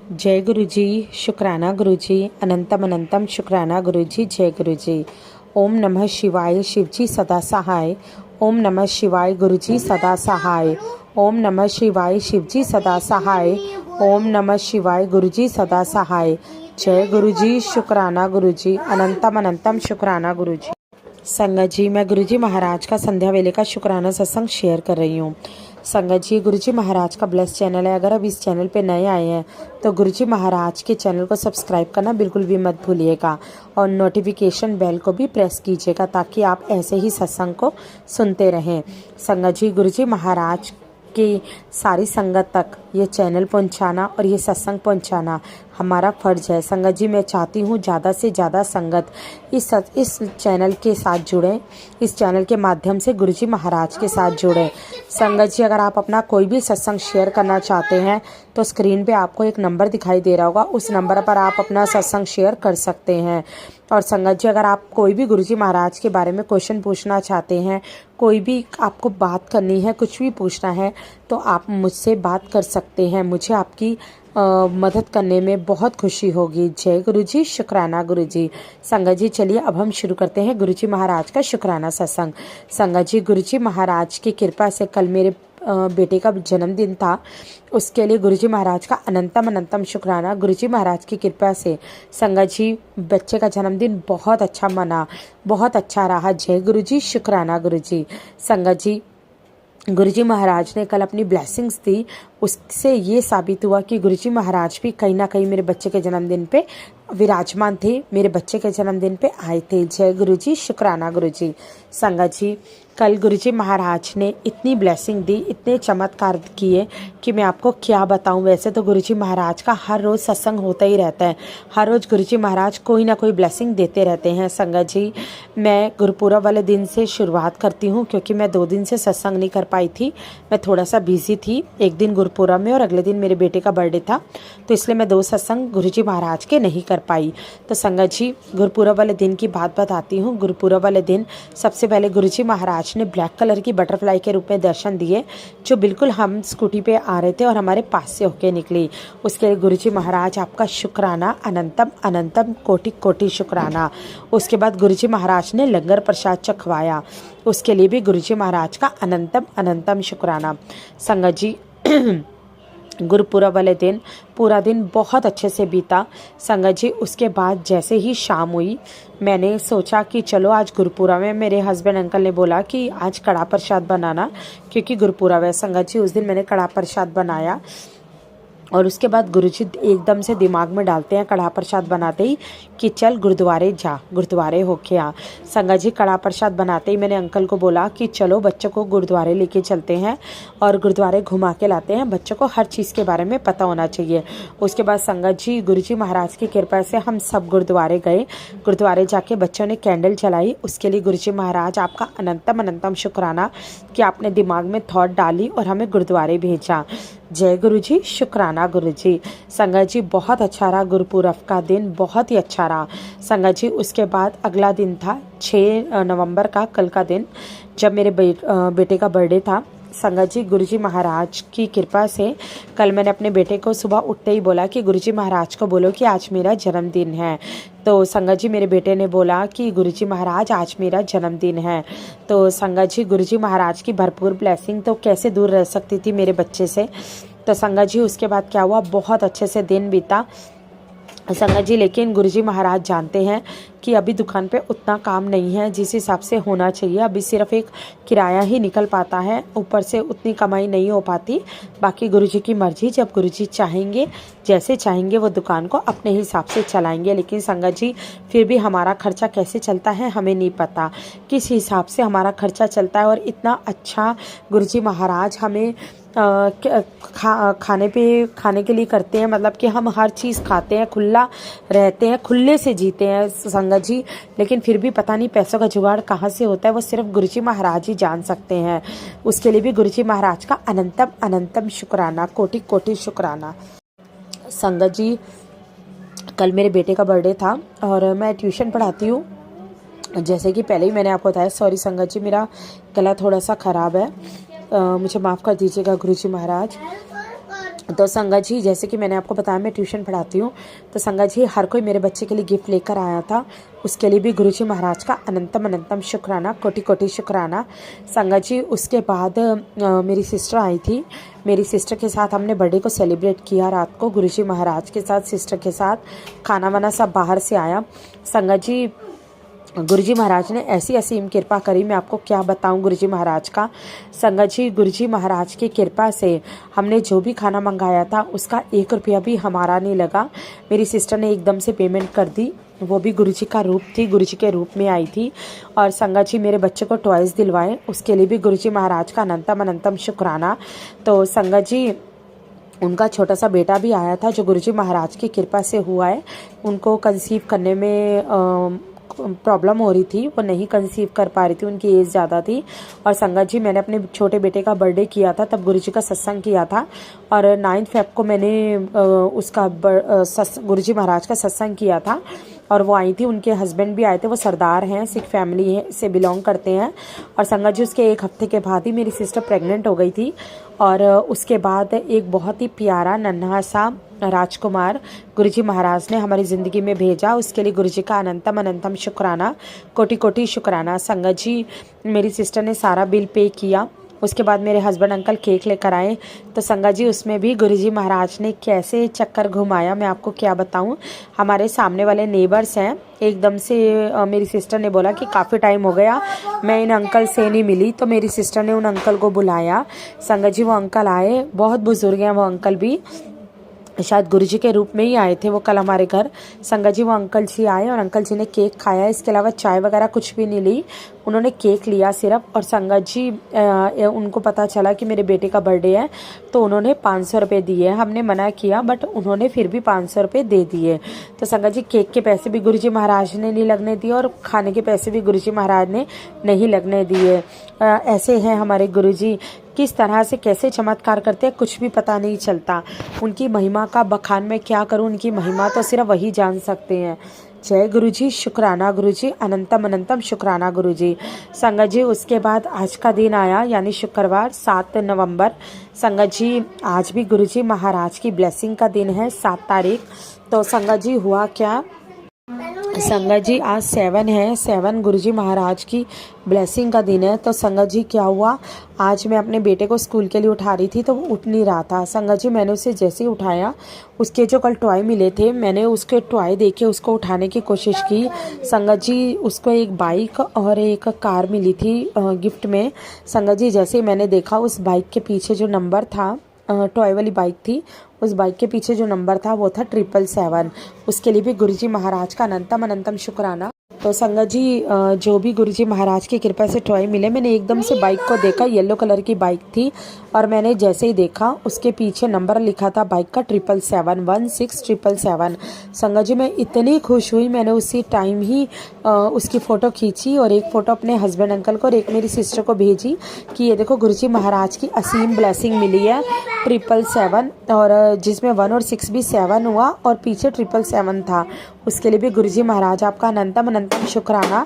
जय गुरु जी, शुक्राना गुरु जी, अनंतम अनंतम शुक्राना गुरु जी, जय गुरु जी। ओम नमः शिवाय, शिव जी सदा सहाय। ओम नमः शिवाय, गुरु जी सदा सहाय। ओम नमः शिवाय, शिव जी सदा सहाय। ओम नमः शिवाय, गुरु जी सदा सहाय। जय गुरु जी, शुक्राना गुरु जी, अनंतम अनंतम शुक्राना गुरु जी। संगत जी, मैं गुरु जी महाराज का संध्या वेले का शुक्राना सत्संग शेयर कर रही हूँ। संगत जी, गुरु जी महाराज का ब्लेस चैनल है। अगर आप इस चैनल पे नए आए हैं तो गुरु जी महाराज के चैनल को सब्सक्राइब करना बिल्कुल भी मत भूलिएगा और नोटिफिकेशन बेल को भी प्रेस कीजिएगा ताकि आप ऐसे ही सत्संग को सुनते रहें। संगत जी, गुरु जी महाराज की सारी संगत तक ये चैनल पहुंचाना और ये सत्संग पहुंचाना हमारा फर्ज है। संगत जी, मैं चाहती हूँ ज़्यादा से ज़्यादा संगत इस चैनल के साथ जुड़ें, इस चैनल के माध्यम से गुरुजी महाराज के साथ जुड़ें। संगत जी, अगर आप अपना कोई भी सत्संग शेयर करना चाहते हैं तो स्क्रीन पे आपको एक नंबर दिखाई दे रहा होगा, उस नंबर पर आप अपना सत्संग शेयर कर सकते हैं। और संगत जी, अगर आप कोई भी गुरुजी महाराज के बारे में क्वेश्चन पूछना चाहते हैं, कोई भी आपको बात करनी है, कुछ भी पूछना है तो आप मुझसे बात कर सकते हैं। मुझे आपकी मदद करने में बहुत खुशी होगी। जय गुरु जी, शुक्राना गुरु जी। संगत जी, चलिए अब हम शुरू करते हैं गुरु जी महाराज का शुक्राना सत्संग। संगत जी, गुरु जी महाराज की कृपा से कल मेरे बेटे का जन्मदिन था, उसके लिए गुरु जी महाराज का अनंतम अनंतम शुक्राना। गुरु जी महाराज की कृपा से संगत जी बच्चे का जन्मदिन बहुत अच्छा मना, बहुत अच्छा रहा। जय गुरु जी, शुक्राना गुरु जी। संगत जी, गुरुजी महाराज ने कल अपनी ब्लेसिंग्स दी, उससे ये साबित हुआ कि गुरुजी महाराज भी कहीं ना कहीं मेरे बच्चे के जन्मदिन पे विराजमान थे, मेरे बच्चे के जन्मदिन पे आए थे। जय गुरुजी, शुक्राना गुरुजी। संगत जी, कल गुरुजी महाराज ने इतनी ब्लेसिंग दी, इतने चमत्कार किए कि मैं आपको क्या बताऊं। वैसे तो गुरुजी महाराज का हर रोज़ सत्संग होता ही रहता है, हर रोज़ गुरुजी महाराज कोई ना कोई ब्लेसिंग देते रहते हैं। संगत जी, मैं गुरुपुरब वाले दिन से शुरुआत करती हूँ क्योंकि मैं 2 दिन से सत्संग नहीं कर पाई थी, मैं थोड़ा सा बिजी थी। एक दिन गुरुपुरब में और अगले दिन मेरे बेटे का बर्थडे था, तो इसलिए मैं 2 सत्संग गुरुजी महाराज के नहीं कर पाई। तो संगत जी, गुरुपुरब वाले दिन की बात बताती हूँ। गुरुपुरब वाले दिन सबसे पहले गुरुजी महाराज ने ब्लैक कलर की बटरफ्लाई के रूप में दर्शन दिए, जो बिल्कुल हम स्कूटी पे आ रहे थे और हमारे पास से होके निकली। उसके लिए गुरुजी महाराज आपका शुक्राना, अनंतम अनंतम कोटि कोटि शुक्राना। उसके बाद गुरुजी महाराज ने लंगर प्रसाद चखवाया, उसके लिए भी गुरुजी महाराज का अनंतम अनंतम शुक्राना। संगत जी, गुरुपुरब वाले दिन पूरा दिन बहुत अच्छे से बीता। संगत जी, उसके बाद जैसे ही शाम हुई मैंने सोचा कि चलो आज गुरुपुरब में, मेरे हस्बैंड अंकल ने बोला कि आज कड़ा प्रसाद बनाना क्योंकि गुरुपुरब है। संगत जी, उस दिन मैंने कड़ा प्रसाद बनाया और उसके बाद गुरुजी एकदम से दिमाग में डालते हैं कड़ा प्रसाद बनाते ही कि चल गुरुद्वारे जा, गुरुद्वारे होके आ। संगत जी, कड़ा प्रसाद बनाते ही मैंने अंकल को बोला कि चलो बच्चों को गुरुद्वारे लेके चलते हैं और गुरुद्वारे घुमा के लाते हैं, बच्चों को हर चीज़ के बारे में पता होना चाहिए। उसके बाद संगत जी, गुरुजी महाराज की कृपा से हम सब गुरुद्वारे गए। गुरुद्वारे जाके बच्चों ने कैंडल जलाई, उसके लिए गुरुजी महाराज आपका अनंतम अनंतम शुक्राना कि आपने दिमाग में थॉट डाली और हमें गुरुद्वारे भेजा। जय गुरु जी, शुक्राना गुरु जी। संगत जी, बहुत अच्छा रहा गुरुपुरब का दिन, बहुत ही अच्छा रहा। संगत जी, उसके बाद अगला दिन था 6 नवंबर का, कल का दिन, जब मेरे बेटे का बर्थडे था। संगत जी, गुरुजी महाराज की कृपा से कल मैंने अपने बेटे को सुबह उठते ही बोला कि गुरुजी महाराज को बोलो कि आज मेरा जन्मदिन है। तो संगत जी, मेरे बेटे ने बोला कि गुरुजी महाराज आज मेरा जन्मदिन है। तो संगत जी, गुरुजी महाराज की भरपूर ब्लेसिंग तो कैसे दूर रह सकती थी मेरे बच्चे से। तो संगत जी, उसके बाद क्या हुआ, बहुत अच्छे से दिन बीता। संगत जी, लेकिन गुरुजी महाराज जानते हैं कि अभी दुकान पे उतना काम नहीं है जिस हिसाब से होना चाहिए, अभी सिर्फ एक किराया ही निकल पाता है, ऊपर से उतनी कमाई नहीं हो पाती। बाकी गुरुजी की मर्जी, जब गुरुजी चाहेंगे, जैसे चाहेंगे वो दुकान को अपने हिसाब से चलाएंगे। लेकिन संगत जी, फिर भी हमारा खर्चा कैसे चलता है हमें नहीं पता, किस हिसाब से हमारा खर्चा चलता है। और इतना अच्छा गुरुजी महाराज हमें खाने के लिए करते हैं, मतलब कि हम हर चीज़ खाते हैं, खुला रहते हैं, खुले से जीते हैं संगत जी। लेकिन फिर भी पता नहीं पैसों का जुगाड़ कहाँ से होता है, वो सिर्फ गुरुजी महाराज ही जान सकते हैं। उसके लिए भी गुरुजी महाराज का अनंतम अनंतम शुक्राना, कोटि कोटि शुक्राना। संगत जी, कल मेरे बेटे का बर्थडे था और मैं ट्यूशन पढ़ाती हूँ, जैसे कि पहले ही मैंने आपको बताया। सॉरी संगत जी, मेरा गला थोड़ा सा ख़राब है, मुझे माफ़ कर दीजिएगा गुरुजी महाराज। तो संगत जी, जैसे कि मैंने आपको बताया मैं ट्यूशन पढ़ाती हूँ, तो संगत जी हर कोई मेरे बच्चे के लिए गिफ्ट लेकर आया था। उसके लिए भी गुरुजी महाराज का अनंतम अनंतम शुक्राना, कोटि कोटि शुक्राना। संगत जी उसके बाद मेरी सिस्टर आई थी। मेरी सिस्टर के साथ हमने बर्थडे को सेलिब्रेट किया रात को गुरुजी महाराज के साथ, सिस्टर के साथ। खाना वाना सब बाहर से आया। संगत जी गुरुजी महाराज ने ऐसी असीम कृपा करी, मैं आपको क्या बताऊं गुरुजी महाराज का। संगत जी गुरुजी महाराज की कृपा से हमने जो भी खाना मंगाया था उसका 1 रुपया भी हमारा नहीं लगा। मेरी सिस्टर ने एकदम से पेमेंट कर दी, वो भी गुरुजी का रूप थी, गुरुजी के रूप में आई थी। और संगत जी मेरे बच्चे को टॉयज़ दिलवाए, उसके लिए भी गुरुजी महाराज का अनंतम अनंतम शुक्राना। तो संगत जी उनका छोटा सा बेटा भी आया था जो गुरुजी महाराज की कृपा से हुआ है। उनको कंसीव करने में प्रॉब्लम हो रही थी, वो नहीं कंसीव कर पा रही थी, उनकी एज ज़्यादा थी। और संगत जी मैंने अपने छोटे बेटे का बर्थडे किया था, तब गुरुजी का सत्संग किया था। और 9 फेब को मैंने उसका गुरुजी महाराज का सत्संग किया था। और वो आई थी, उनके हस्बैंड भी आए थे, वो सरदार हैं, सिख फैमिली है से बिलोंग करते हैं। और संगत जी उसके 1 हफ्ते के बाद ही मेरी सिस्टर प्रेग्नेंट हो गई थी। और उसके बाद एक बहुत ही प्यारा नन्हा सा राजकुमार गुरुजी महाराज ने हमारी ज़िंदगी में भेजा। उसके लिए गुरुजी का अनंतम अनंतम शुक्राना, कोटि कोटि शुक्राना। संगत जी मेरी सिस्टर ने सारा बिल पे किया। उसके बाद मेरे हस्बैंड अंकल केक लेकर आए, तो संगत जी उसमें भी गुरुजी महाराज ने कैसे चक्कर घुमाया मैं आपको क्या बताऊं। हमारे सामने वाले नेबर्स हैं, एकदम से मेरी सिस्टर ने बोला कि काफ़ी टाइम हो गया मैं इन अंकल से नहीं मिली, तो मेरी सिस्टर ने उन अंकल को बुलाया। संगत जी वो अंकल आए, बहुत बुजुर्ग हैं वो अंकल भी, शायद गुरुजी के रूप में ही आए थे वो कल हमारे घर। संगत जी वो अंकल जी आए और अंकल जी ने केक खाया, इसके अलावा चाय वगैरह कुछ भी नहीं ली, उन्होंने केक लिया सिर्फ। और संगत जी उनको पता चला कि मेरे बेटे का बर्थडे है, तो उन्होंने 500 रुपये दिए। हमने मना किया बट उन्होंने फिर भी 500 रुपये दे दिए। तो संगत जी केक के पैसे भी गुरुजी महाराज ने नहीं लगने दिए और खाने के पैसे भी गुरुजी महाराज ने नहीं लगने दिए। ऐसे हैं हमारे गुरुजी, किस तरह से कैसे चमत्कार करते हैं कुछ भी पता नहीं चलता। उनकी महिमा का बखान मैं क्या करूं, उनकी महिमा तो सिर्फ वही जान सकते हैं। जय गुरुजी, शुक्राना गुरुजी, अनंतम अनंतम शुक्राना गुरुजी। संगत जी उसके बाद आज का दिन आया, यानी शुक्रवार 7 नवंबर। संगत जी आज भी गुरुजी महाराज की ब्लेसिंग का दिन है, 7 तारीख। तो संगत जी हुआ क्या, संगत जी आज 7 है, 7 गुरुजी महाराज की ब्लेसिंग का दिन है। तो संगत जी क्या हुआ, आज मैं अपने बेटे को स्कूल के लिए उठा रही थी तो वो उठ नहीं रहा था। संगत जी मैंने उसे जैसे ही उठाया, उसके जो कल टॉय मिले थे मैंने उसके टॉय देके उसको उठाने की कोशिश की। संगत जी उसको एक बाइक और एक कार मिली थी गिफ्ट में। संगत जी जैसे ही मैंने देखा उस बाइक के पीछे जो नंबर था, टॉय वाली बाइक थी, उस बाइक के पीछे जो नंबर था वो था 777। उसके लिए भी गुरुजी महाराज का अनंतम अनंतम शुक्राना। तो संगत जी जो भी गुरुजी महाराज की कृपा से टॉय मिले, मैंने एकदम से बाइक को देखा, येलो कलर की बाइक थी, और मैंने जैसे ही देखा उसके पीछे नंबर लिखा था बाइक का 777, 16777। संगत जी मैं इतनी खुश हुई, मैंने उसी टाइम ही उसकी फ़ोटो खींची और एक फ़ोटो अपने हस्बैंड अंकल को और एक मेरी सिस्टर को भेजी कि ये देखो गुरुजी महाराज की असीम ब्लेसिंग मिली है 777, और जिसमें 1 और 6 भी 7 हुआ और पीछे 777 था। उसके लिए भी गुरुजी महाराज आपका अनंतम अनंतम शुक्राना।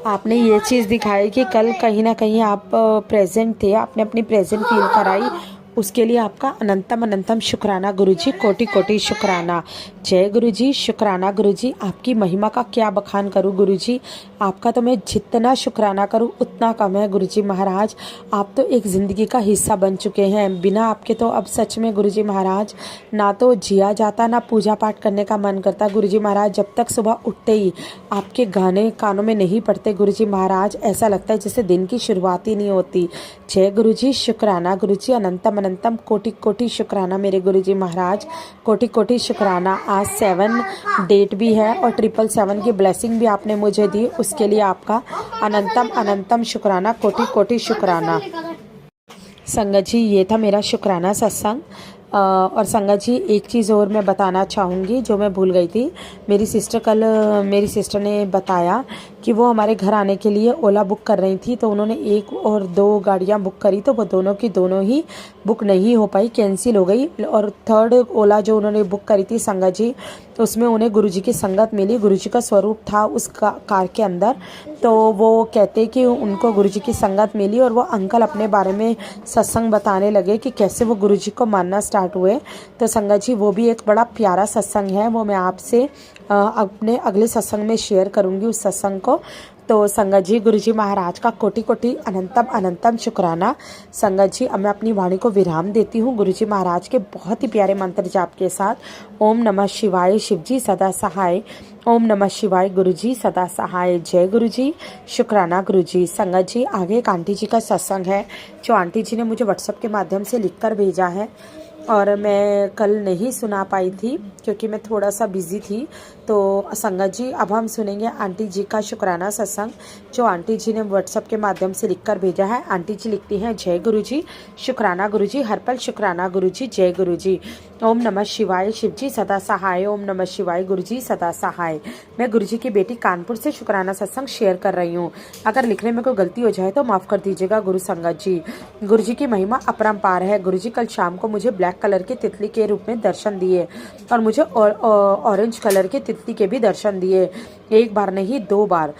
आपने ये चीज़ दिखाई कि कल कहीं ना कहीं आप प्रेजेंट थे, आपने अपनी प्रेजेंट फील कराई, उसके लिए आपका अनंतम अनंतम शुक्राना गुरुजी, कोटि कोटि शुक्राना। जय गुरुजी, शुक्राना गुरुजी, आपकी महिमा का क्या बखान करूं गुरुजी, आपका तो मैं जितना शुक्राना करूं उतना कम है गुरुजी महाराज। आप तो एक ज़िंदगी का हिस्सा बन चुके हैं, बिना आपके तो अब सच में गुरुजी महाराज ना तो जिया जाता, ना पूजा पाठ करने का मन करता गुरुजी महाराज। जब तक सुबह उठते ही आपके गाने कानों में नहीं पड़ते गुरुजी महाराज, ऐसा लगता है जैसे दिन की शुरुआत ही नहीं होती। जय गुरुजी, शुक्राना गुरुजी, अनंतम अनंतम कोटि कोटि शुक्राना मेरे गुरुजी महाराज, कोटि कोटि शुक्राना। आज 7 डेट भी है और 777 की ब्लेसिंग भी आपने मुझे दी, उसके लिए आपका अनंतम अनंतम शुक्राना, कोटि कोटि शुक्राना। संगत जी ये था मेरा शुक्राना सत्संग। और संगत जी एक चीज़ और मैं बताना चाहूँगी जो मैं भूल गई थी। मेरी सिस्टर ने बताया कि वो हमारे घर आने के लिए ओला बुक कर रही थी, तो उन्होंने 1 और 2 गाड़ियाँ बुक करी, तो वो दोनों की दोनों ही बुक नहीं हो पाई, कैंसिल हो गई। और थर्ड ओला जो उन्होंने बुक करी थी संगत जी, तो उसमें उन्हें गुरुजी की संगत मिली, गुरुजी का स्वरूप था उस कार के अंदर। तो वो कहते कि उनको गुरुजी की संगत मिली और वो अंकल अपने बारे में सत्संग बताने लगे कि कैसे वो गुरुजी को मानना स्टार्ट हुए। तो संगत जी वो भी एक बड़ा प्यारा सत्संग है, वो मैं आपसे अपने अगले सत्संग में शेयर करूंगी उस सत्संग को। तो संगत जी गुरुजी महाराज का कोटि कोटि अनंतम अनंतम शुक्राना। संगत जी अब मैं अपनी वाणी को विराम देती हूँ गुरुजी महाराज के बहुत ही प्यारे मंत्र जाप के साथ। ओम नमः शिवाय, शिवजी सदा सहाय। ओम नमः शिवाय, गुरुजी सदा सहाय। जय गुरुजी, शुक्राना गुरुजी। संगत जी आगे एक आंटी जी का सत्संग है जो आंटी जी ने मुझे व्हाट्सएप के माध्यम से लिखकर भेजा है और मैं कल नहीं सुना पाई थी क्योंकि मैं थोड़ा सा बिजी थी। तो संगत जी अब हम सुनेंगे आंटी जी का शुक्राना सत्संग जो आंटी जी ने व्हाट्सएप के माध्यम से लिखकर भेजा है। आंटी जी लिखती हैं, जय गुरुजी, शुक्राना गुरुजी, हर पल शुक्राना गुरुजी, जय गुरुजी। ओम नमः शिवाय, शिवजी सदा सहाय। ओम नमः शिवाय, गुरुजी सदा सहाय। मैं गुरुजी की बेटी कानपुर से शुक्राना सत्संग शेयर कर रही हूँ। अगर लिखने में कोई गलती हो जाए तो माफ़ कर दीजिएगा गुरु संगत जी। गुरुजी की महिमा अपरंपार है। गुरुजी कल शाम को मुझे ब्लैक कलर की तितली के रूप में दर्शन दिए और मुझे ऑरेंज कलर की तितली के भी दर्शन दिए, 1 बार नहीं 2 बार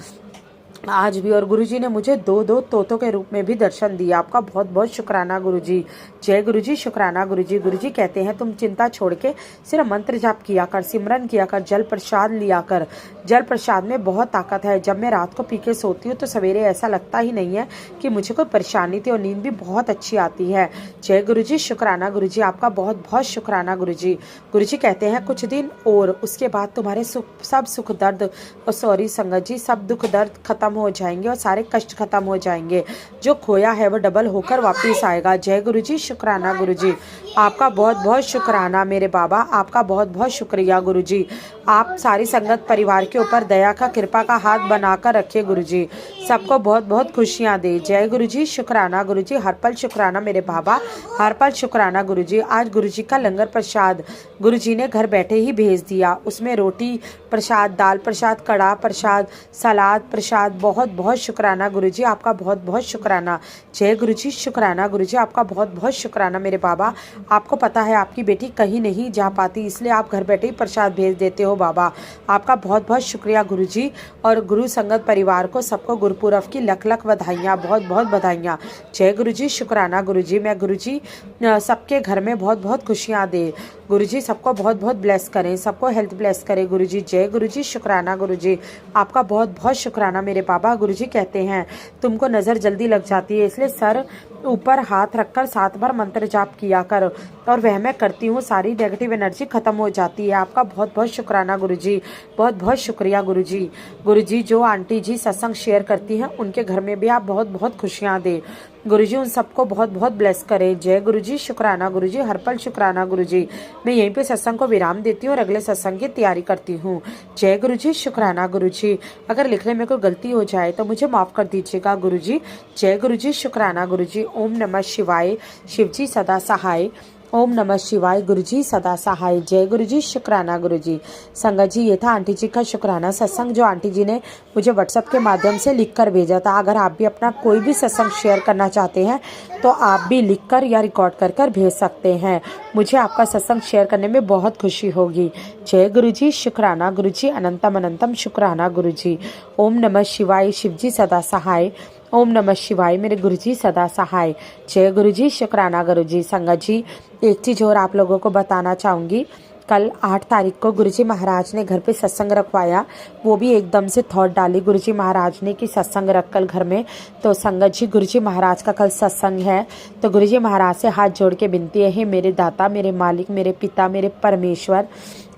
आज भी। और गुरुजी ने मुझे 2 तोतों के रूप में भी दर्शन दिया। आपका बहुत बहुत शुक्राना गुरुजी। जय गुरुजी, शुक्राना गुरुजी। गुरुजी कहते हैं तुम चिंता छोड़ के सिर्फ मंत्र जाप किया कर, सिमरन किया कर, जल प्रसाद लिया कर। जल प्रसाद में बहुत ताकत है। जब मैं रात को पी के सोती हूँ तो सवेरे ऐसा लगता ही नहीं है कि मुझे कोई परेशानी थी और नींद भी बहुत अच्छी आती है। जय गुरुजी, शुक्राना गुरुजी। आपका बहुत बहुत शुक्राना गुरुजी। गुरुजी कहते हैं कुछ दिन और उसके बाद तुम्हारे सब सुख दर्द सॉरी संगत जी, सब दुख दर्द खत्म हो जाएंगे और सारे कष्ट खत्म हो जाएंगे। जो खोया है वो डबल होकर वापस आएगा। जय गुरुजी, शुक्राना गुरुजी। आपका बहुत बहुत शुक्राना मेरे बाबा, आपका बहुत बहुत शुक्रिया गुरुजी। आप सारी संगत परिवार के ऊपर दया का कृपा का हाथ बनाकर रखे गुरुजी। सबको बहुत बहुत खुशियाँ दे। जय गुरुजी, शुक्राना गुरुजी, हर पल शुक्राना मेरे बाबा, हर पल शुक्राना गुरुजी। आज गुरुजी का लंगर प्रसाद गुरुजी ने घर बैठे ही भेज दिया। उसमें रोटी प्रसाद, दाल प्रसाद, कड़ा प्रसाद, सलाद प्रसाद। बहुत बहुत शुक्राना गुरुजी, आपका बहुत बहुत शुक्राना। जय गुरुजी, शुक्राना गुरुजी, आपका बहुत बहुत शुक्राना मेरे बाबा। आपको पता है आपकी बेटी कहीं नहीं जा पाती, इसलिए आप घर बैठे ही प्रसाद भेज देते हो बाबा। आपका बहुत बहुत शुक्रिया गुरुजी। और गुरु संगत परिवार को सबको गुरुपुरब की लख लख बधाइयाँ, बहुत बहुत बधाइयाँ। जय गुरुजी, शुक्राना गुरुजी। मैं गुरुजी सबके घर में बहुत बहुत खुशियाँ दे। गुरुजी सबको बहुत बहुत ब्लेस करें, सबको हेल्थ ब्लेस करें गुरुजी। जय गुरुजी, शुक्राना गुरुजी। आपका बहुत बहुत शुक्राना मेरे बाबा। गुरुजी कहते हैं तुमको नज़र जल्दी लग जाती है, इसलिए सर ऊपर हाथ रखकर 7 बार मंत्र जाप किया कर, और वह मैं करती हूँ, सारी नेगेटिव एनर्जी खत्म हो जाती है। आपका बहुत बहुत शुक्राना गुरुजी, बहुत बहुत शुक्रिया गुरुजी। गुरुजी जो आंटी जी सत्संग शेयर करती हैं उनके घर में भी आप बहुत बहुत खुशियाँ दे गुरुजी, उन सबको बहुत बहुत ब्लेस करें। जय गुरुजी, शुक्राना गुरुजी, हर पल शुक्राना गुरुजी। मैं यहीं पे सत्संग को विराम देती हूँ और अगले सत्संग की तैयारी करती हूँ। जय गुरुजी, शुक्राना गुरुजी। अगर लिखने में कोई गलती हो जाए तो मुझे माफ़ कर दीजिएगा गुरुजी। जय गुरुजी, शुक्राना गुरुजी। ओम नमः शिवाय, शिवजी सदा सहाय। ओम नमः शिवाय, गुरुजी सदा सहाय। जय गुरुजी, शुक्राना गुरुजी। संगत जी ये था आंटी जी का शुक्राना सत्संग जो आंटी जी ने मुझे व्हाट्सएप के माध्यम से लिखकर भेजा था। अगर आप भी अपना कोई भी सत्संग शेयर करना चाहते हैं तो आप भी लिखकर या रिकॉर्ड कर कर भेज सकते हैं। मुझे आपका सत्संग शेयर करने में बहुत खुशी होगी। जय गुरुजी, शुक्राना गुरुजी, अनंतम अनंतम शुक्राना गुरुजी। ओम नमः शिवाय, शिवजी सदा सहाय। ओम नमः शिवाय, मेरे गुरुजी सदा सहाय। जय गुरुजी, शुक्राना गुरुजी। संगत जी एक चीज़ और आप लोगों को बताना चाहूँगी। कल 8 तारीख को गुरुजी महाराज ने घर पे सत्संग रखवाया, वो भी एकदम से थॉट डाली गुरुजी महाराज ने कि सत्संग रख कल घर में। तो संगत जी गुरुजी महाराज का कल सत्संग है, तो गुरुजी महाराज से हाथ जोड़ के विनती है, मेरे दाता, मेरे मालिक, मेरे पिता, मेरे परमेश्वर,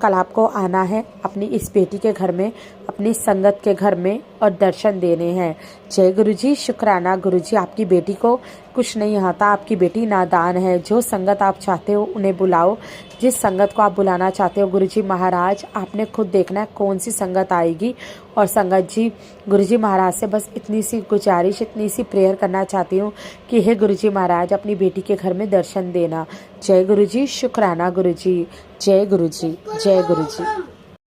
कल आपको आना है अपनी इस बेटी के घर में, अपनी संगत के घर में, और दर्शन देने हैं। जय गुरुजी, शुक्राना गुरुजी। आपकी बेटी को कुछ नहीं आता, आपकी बेटी नादान है। जो संगत आप चाहते हो उन्हें बुलाओ, जिस संगत को आप बुलाना चाहते हो गुरुजी महाराज आपने खुद देखना है कौन सी संगत आएगी। और संगत जी गुरुजी महाराज से बस इतनी सी गुजारिश, इतनी सी प्रेयर करना चाहती हूँ कि हे गुरुजी महाराज अपनी बेटी के घर में दर्शन देना। जय गुरुजी, शुक्राना गुरुजी, जय गुरुजी, जय गुरुजी।